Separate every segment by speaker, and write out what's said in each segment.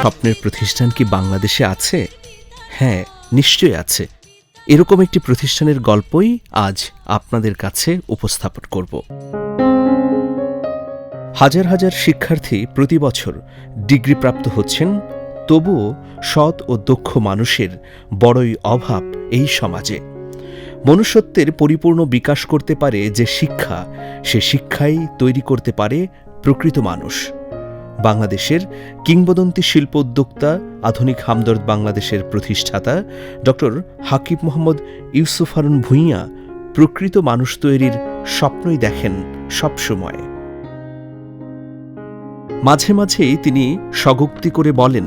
Speaker 1: স্বপ্নের প্রতিষ্ঠান কি বাংলাদেশে আছে? হ্যাঁ, নিশ্চয়ই আছে। এরকম একটি প্রতিষ্ঠানের গল্পই আজ আপনাদের কাছে উপস্থাপন করব। হাজার হাজার শিক্ষার্থী প্রতি বছর ডিগ্রিপ্রাপ্ত হচ্ছেন, তবুও সৎ ও দক্ষ মানুষের বড়ই অভাব এই সমাজে। মনুষ্যত্বের পরিপূর্ণ বিকাশ করতে পারে যে শিক্ষা, সে শিক্ষাই তৈরি করতে পারে প্রকৃত মানুষ। বাংলাদেশের কিংবদন্তি শিল্প উদ্যোক্তা, আধুনিক হামদর্দ বাংলাদেশের প্রতিষ্ঠাতা ডক্টর হাকিম মোহাম্মদ ইউসুফ হারুন ভূঁইয়া প্রকৃত মানুষ তৈরির স্বপ্নই দেখেন সবসময়। মাঝে মাঝেই তিনি স্বগোক্তি করে বলেন,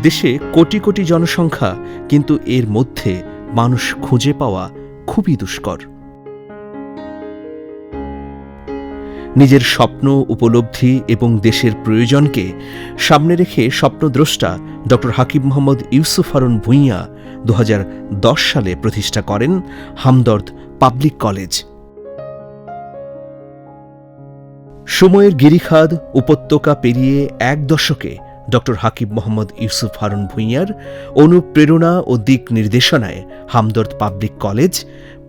Speaker 1: দেশে কোটি কোটি জনসংখ্যা, কিন্তু এর মধ্যে মানুষ খুঁজে পাওয়া খুবই দুষ্কর। নিজের স্বপ্ন, উপলব্ধি এবং দেশের প্রয়োজনকে সামনে রেখে স্বপ্নদ্রষ্টা ডক্টর হাকিম মোহাম্মদ ইউসুফ হারুন ভূঁইয়া 2010 সালে প্রতিষ্ঠা করেন হামদর্দ পাবলিক কলেজ। সময়ের গিরিখাদ উপত্যকা পেরিয়ে এক দশকে ডক্টর হাকিম মোহাম্মদ ইউসুফ হারুন ভূঁইয়ার অনুপ্রেরণা ও দিক নির্দেশনায় হামদর্দ পাবলিক কলেজ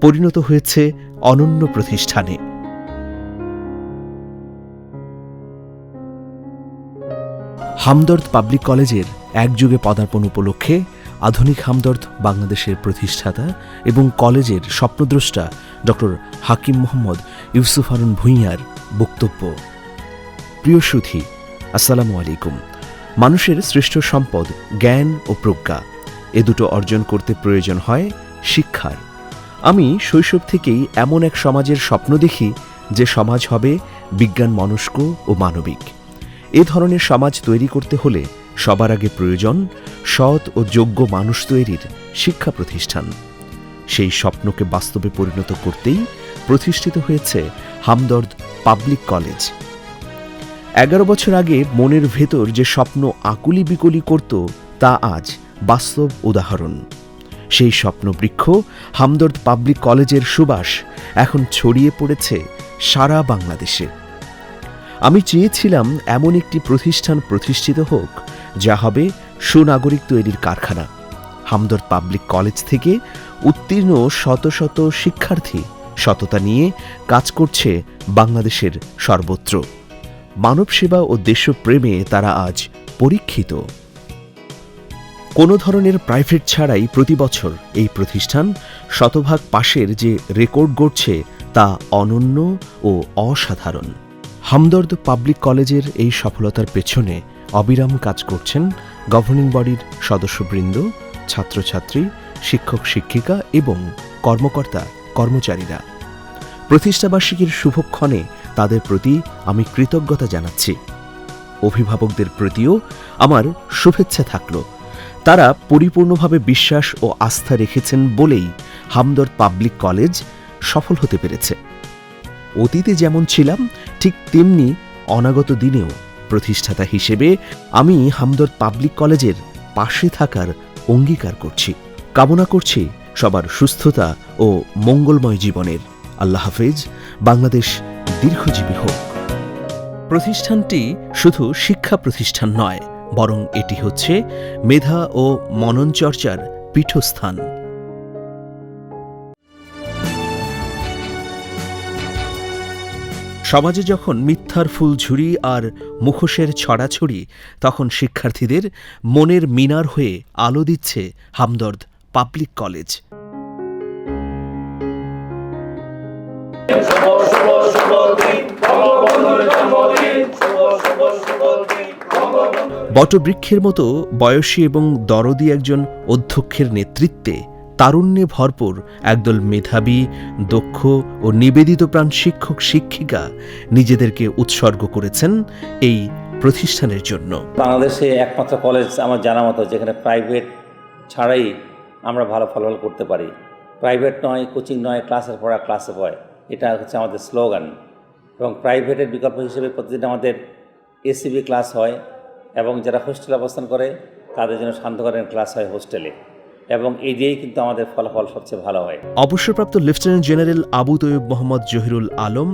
Speaker 1: পরিণত হয়েছে অনন্য প্রতিষ্ঠানে। হামদর্দ পাবলিক কলেজের একযুগে পদার্পণ উপলক্ষে আধুনিক হামদর্দ বাংলাদেশের প্রতিষ্ঠাতা এবং কলেজের স্বপ্নদ্রষ্টা ডক্টর হাকিম মোহাম্মদ ইউসুফ হারুন ভূঁইয়ার বক্তব্য। প্রিয় সুধী, আসসালামু আলাইকুম। মানুষের শ্রেষ্ঠ সম্পদ জ্ঞান ও প্রজ্ঞা, এ দুটো অর্জন করতে প্রয়োজন হয় শিক্ষার। আমি শৈশব থেকেই এমন এক সমাজের স্বপ্ন দেখি যে সমাজ হবে বিজ্ঞান মনস্ক ও মানবিক। এ ধরনের সমাজ তৈরি করতে হলে সবার আগে প্রয়োজন সৎ ও যোগ্য মানুষ তৈরির শিক্ষা প্রতিষ্ঠান। সেই স্বপ্নকে বাস্তবে পরিণত করতেই প্রতিষ্ঠিত হয়েছে হামদর্দ পাবলিক কলেজ। 11 বছর আগে মনের ভেতর যে স্বপ্ন আকুলি বিকলি করত, তা আজ বাস্তব উদাহরণ। সেই স্বপ্ন বৃক্ষ হামদর্দ পাবলিক কলেজের সুবাস এখন ছড়িয়ে পড়েছে সারা বাংলাদেশে। আমি চেয়েছিলাম এমন একটি প্রতিষ্ঠান প্রতিষ্ঠিত হোক যা হবে সুনাগরিক তৈরির কারখানা। হামদর্দ পাবলিক কলেজ থেকে উত্তীর্ণ শত শত শিক্ষার্থী সততা নিয়ে কাজ করছে বাংলাদেশের সর্বত্র। মানব সেবা ও দেশপ্রেমে তারা আজ পরীক্ষিত। কোনো ধরনের প্রাইভেট ছাড়াই প্রতি বছর এই প্রতিষ্ঠান শতভাগ পাশের যে রেকর্ড গড়ছে, তা অনন্য ও অসাধারণ। হামদর্দ পাবলিক কলেজের এই সফলতার পেছনে অবিরাম কাজ করছেন গভর্নিং বডির সদস্যবৃন্দ, ছাত্রছাত্রী, শিক্ষক শিক্ষিকা এবং কর্মকর্তা কর্মচারীরা। প্রতিষ্ঠাবার্ষিকীর শুভক্ষণে তাদের প্রতি আমি কৃতজ্ঞতা জানাচ্ছি। অভিভাবকদের প্রতিও আমার শুভেচ্ছা থাকল। তারা পরিপূর্ণভাবে বিশ্বাস ও আস্থা রেখেছেন বলেই হামদর্দ পাবলিক কলেজ সফল হতে পেরেছে। অতীতে যেমন ছিলাম, ঠিক তেমনি অনাগত দিনেও প্রতিষ্ঠাতা হিসেবে আমি হামদর্দ পাবলিক কলেজের পাশে থাকার অঙ্গীকার করছি। কামনা করছি সবার সুস্থতা ও মঙ্গলময় জীবনের। আল্লাহ হাফেজ। বাংলাদেশ দীর্ঘজীবী হোক। প্রতিষ্ঠানটি শুধু শিক্ষা প্রতিষ্ঠান নয়, বরং এটি হচ্ছে মেধা ও মনন চর্চার পীঠস্থান। সমাজে যখন মিথ্যার ফুলঝুরি আর মুখোশের ছড়াছড়ি, তখন শিক্ষার্থীদের মনের মিনার হয়ে আলো দিচ্ছে হামদর্দ পাবলিক কলেজ। বটবৃক্ষের মতো বয়সী এবং দরদি একজন অধ্যক্ষের নেতৃত্বে তারুণ্যে ভরপুর একদল মেধাবী, দক্ষ ও নিবেদিতপ্রাণ শিক্ষক শিক্ষিকা নিজেদেরকে উৎসর্গ করেছেন এই প্রতিষ্ঠানের জন্য।
Speaker 2: বাংলাদেশে একমাত্র কলেজ আমার জানা মতো যেখানে প্রাইভেট ছাড়াই আমরা ভালো ফলাফল করতে পারি। প্রাইভেট নয়, কোচিং নয়, ক্লাসের পড়া ক্লাসে পড়ে, এটা হচ্ছে আমাদের স্লোগান। এবং প্রাইভেটের বিকল্প হিসেবে প্রতিদিন আমাদের এসিবি ক্লাস হয় এবং যারা হোস্টেলে অবস্থান করে তাদের জন্য সান্ধ্যকালীন ক্লাস হয় হোস্টেলে, এবং এই দিয়েই কিন্তু আমাদের ফলাফল সবচেয়ে ভালো হয়।
Speaker 1: অবসরপ্রাপ্ত lieutenant general Abu Taiyab Mohammad Zahirul Alam,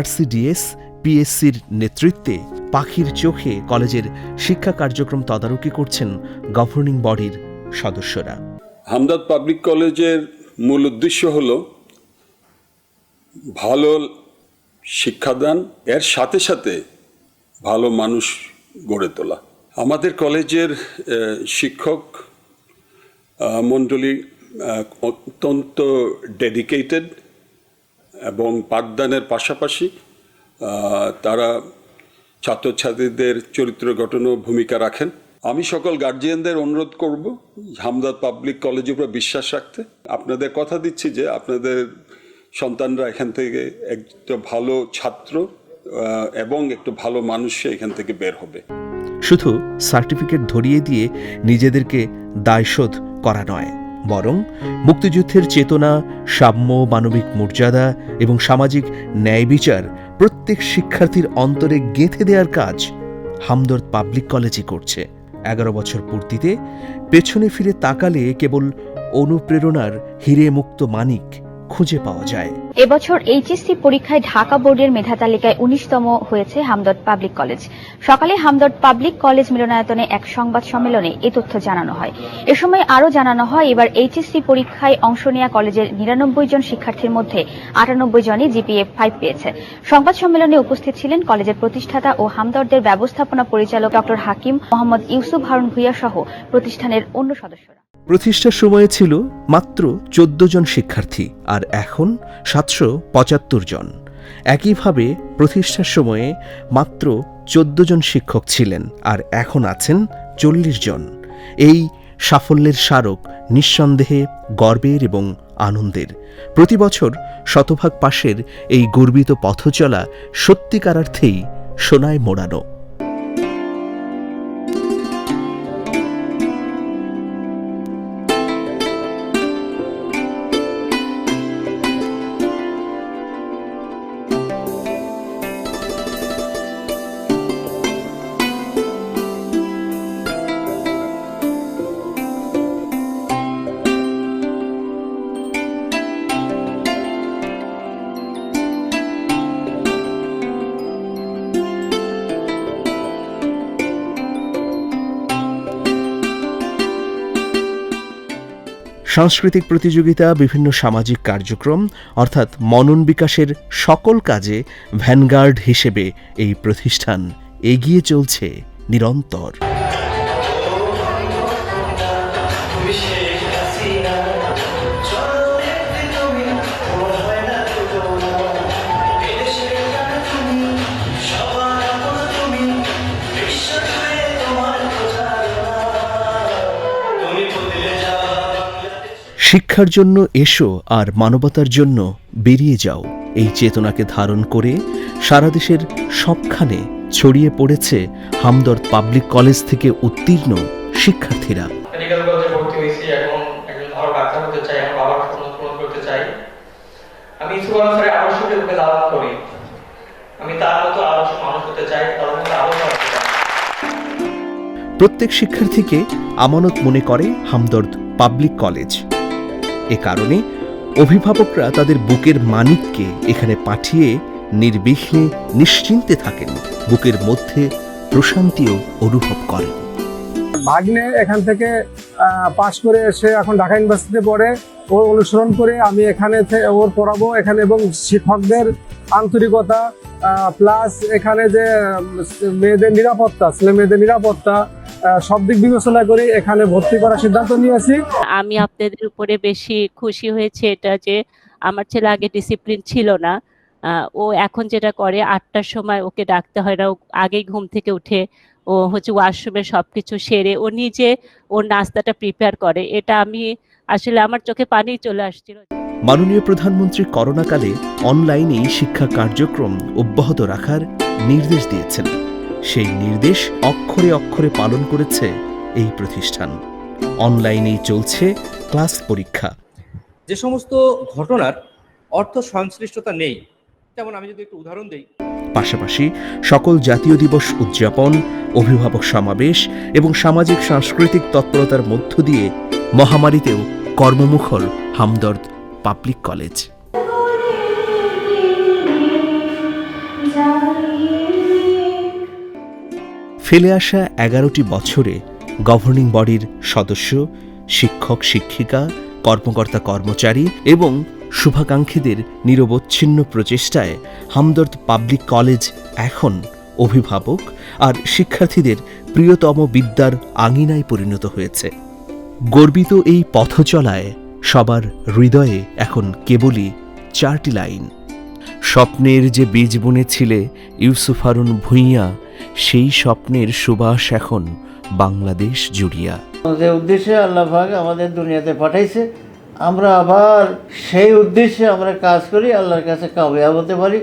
Speaker 1: RCDS, পিএসসির নেতৃত্বে পাখির চোখে কলেজের শিক্ষা কার্যক্রম তদারকি করছেন গভর্নিং বডির সদস্যরা।
Speaker 3: হামদর্দ পাবলিক কলেজের মূল উদ্দেশ্য হল ভালো শিক্ষাদান, এর সাথে সাথে ভালো মানুষ গড়ে তোলা। আমাদের কলেজের শিক্ষক মণ্ডলী অত্যন্ত ডেডিকেটেড এবং পাঠদানের পাশাপাশি তারা ছাত্রছাত্রীদের চরিত্র গঠনও ভূমিকা রাখেন। আমি সকল গার্জিয়ানদের অনুরোধ করব হামদর্দ পাবলিক কলেজের উপর বিশ্বাস রাখতে। আপনাদের কথা দিচ্ছি যে আপনাদের সন্তানরা এখান থেকে একটা ভালো ছাত্র এবং একটু ভালো মানুষ এখান থেকে বের হবে।
Speaker 1: শুধু সার্টিফিকেট ধরিয়ে দিয়ে নিজেদেরকে দায়শোধ করা নয়, বরং মুক্তিযুদ্ধের চেতনা, সাম্য, মানবিক মর্যাদা এবং সামাজিক ন্যায় বিচার প্রত্যেক শিক্ষার্থীর অন্তরে গেঁথে দেওয়ার কাজ হামদর্দ পাবলিক কলেজই করছে। 11 বছর পূর্তিতে পেছনে ফিরে তাকালে কেবল অনুপ্রেরণার হিরে মুক্ত মানিক খুঁজে পাওয়া যায়।
Speaker 4: এবছর এইচএসসি পরীক্ষায় ঢাকা বোর্ডের মেধা তালিকায় 19তম হয়েছে হামদর্দ পাবলিক কলেজ। সকালে হামদর্দ পাবলিক কলেজ মিলনায়তনে এক সংবাদ সম্মেলনে এ তথ্য জানানো হয়। এ সময় আরও জানানো হয়, এবার এইচএসসি পরীক্ষায় অংশ নেওয়া কলেজের 99 জন শিক্ষার্থীর মধ্যে 98 জনই জিপিএ 5 পেয়েছে। সংবাদ সম্মেলনে উপস্থিত ছিলেন কলেজের প্রতিষ্ঠাতা ও হামদর্দের ব্যবস্থাপনা পরিচালক ডক্টর হাকিম মোহাম্মদ ইউসুফ হারুন ভূঁইয়া সহ প্রতিষ্ঠানের অন্য সদস্যরা।
Speaker 1: প্রতিষ্ঠার সময়ে ছিল মাত্র 14 জন শিক্ষার্থী, আর এখন 775 জন। একইভাবে প্রতিষ্ঠার সময়ে মাত্র 14 জন শিক্ষক ছিলেন, আর এখন আছেন 40 জন। এই সাফল্যের স্মারক নিঃসন্দেহে গর্বের এবং আনন্দের। প্রতি বছর শতভাগ পাশের এই গর্বিত পথচলা সত্যিকার অর্থেই সোনায় মোড়ানো। সাংস্কৃতিক প্রতিযোগিতা, বিভিন্ন সামাজিক কার্যক্রম অর্থাৎ মনন বিকাশের সকল কাজে ভ্যানগার্ড হিসেবে এই প্রতিষ্ঠান এগিয়ে চলছে নিরন্তর। শিক্ষার জন্য এসো আর মানবতার জন্য বেরিয়ে যাও, এই চেতনাকে ধারণ করে সারা দেশের সবখানে ছড়িয়ে পড়েছে হামদর্দ পাবলিক কলেজ থেকে উত্তীর্ণ শিক্ষার্থীরা।
Speaker 5: মেডিকেল কলেজে ভর্তি হয়েছি, এখন একজন ভালো ডাক্তার হতে চাই, আমার বাবার স্বপ্ন পূরণ করতে চাই। আমি ইচ্ছুক অনুসারে আদর্শকে রূপে লালন করি। আমি তার মতো আদর্শ মানুষ হতে চাই, তার মতো আদর্শ হতে চাই।
Speaker 1: প্রত্যেক শিক্ষার্থীকে আমানত মনে করে হামদর্দ পাবলিক কলেজ। এ কারণে অভিভাবকরা তাদের বুকের মানিককে এখানে পাঠিয়ে নির্বিঘ্নে নিশ্চিন্তে থাকেন, বুকের মধ্যে প্রশান্তিও অনুভব করেন।
Speaker 6: ভাগ্নে এখান থেকে পাশ করে এসে এখন ঢাকা ইউনিভার্সিটিতে পড়ে, ওর অনুসরণ করে আমি এখানে ওর পড়াবো এখানে, এবং শিক্ষকদের আন্তরিকতা প্লাস এখানে যে মেয়েদের নিরাপত্তা, ছেলে মেয়েদের নিরাপত্তা সব দিক বিবেচনা করে এখানে ভর্তি করার সিদ্ধান্ত নিয়েছি।
Speaker 7: আমি আপনাদের উপরে বেশি খুশি হয়েছে এটা যে আমার ছেলে আগে ডিসিপ্লিন ছিল না, ও এখন যেটা করে 8টার সময় ওকে ডাকতে হয় না, ও আগেই ঘুম থেকে উঠে ও হচ্ছে ওয়াশরুমে সবকিছু সেরে ও নিজে ওর নাস্তাটা প্রিপেয়ার করে। এটা আমি আসলে আমার চোখে পানি চলে আসছিল।
Speaker 1: মাননীয় প্রধানমন্ত্রী করোনাকালে অনলাইনেই শিক্ষা কার্যক্রম অব্যাহত রাখার নির্দেশ দিয়েছেন। সেই নির্দেশ অক্ষরে অক্ষরে পালন করেছে এই প্রতিষ্ঠান। অনলাইনেই চলছে ক্লাস পরীক্ষা।
Speaker 8: যে সমস্ত ঘটনার অর্থ সংশ্লিষ্টতা নেই, যেমন আমি যদি একটু উদাহরণ দিই,
Speaker 1: পাশাপাশি সকল জাতীয় দিবস উদযাপন, অভিভাবক সমাবেশ এবং সামাজিক সাংস্কৃতিক তৎপরতার মধ্য দিয়ে মহামারীতেও কর্মমুখর হামদর্দ পাবলিক কলেজ। ফেলে আসা 11টি বছরে গভর্নিং বডির সদস্য, শিক্ষক শিক্ষিকা, কর্মকর্তা কর্মচারী এবং শুভাকাঙ্ক্ষীদের নিরবচ্ছিন্ন প্রচেষ্টায় হামদর্দ পাবলিক কলেজ এখন অভিভাবক আর শিক্ষার্থীদের প্রিয়তম বিদ্যার আঙিনায় পরিণত হয়েছে। গর্বিত এই পথচলায় সবার হৃদয়ে এখন কেবলই 4টি লাইন: স্বপ্নের যে বীজ বুনেছিলে ইউসুফ হারুন ভূঁইয়া, সেই স্বপ্নের সুবাস এখন বাংলাদেশ জুড়িয়া।
Speaker 9: যে উদ্দেশ্যে আল্লাহ পাক আমাদের দুনিয়াতে পাঠাইছে, আমরা আবার সেই উদ্দেশ্যে আমরা কাজ করি, আল্লাহর কাছে কামিয়াব হতে পারি।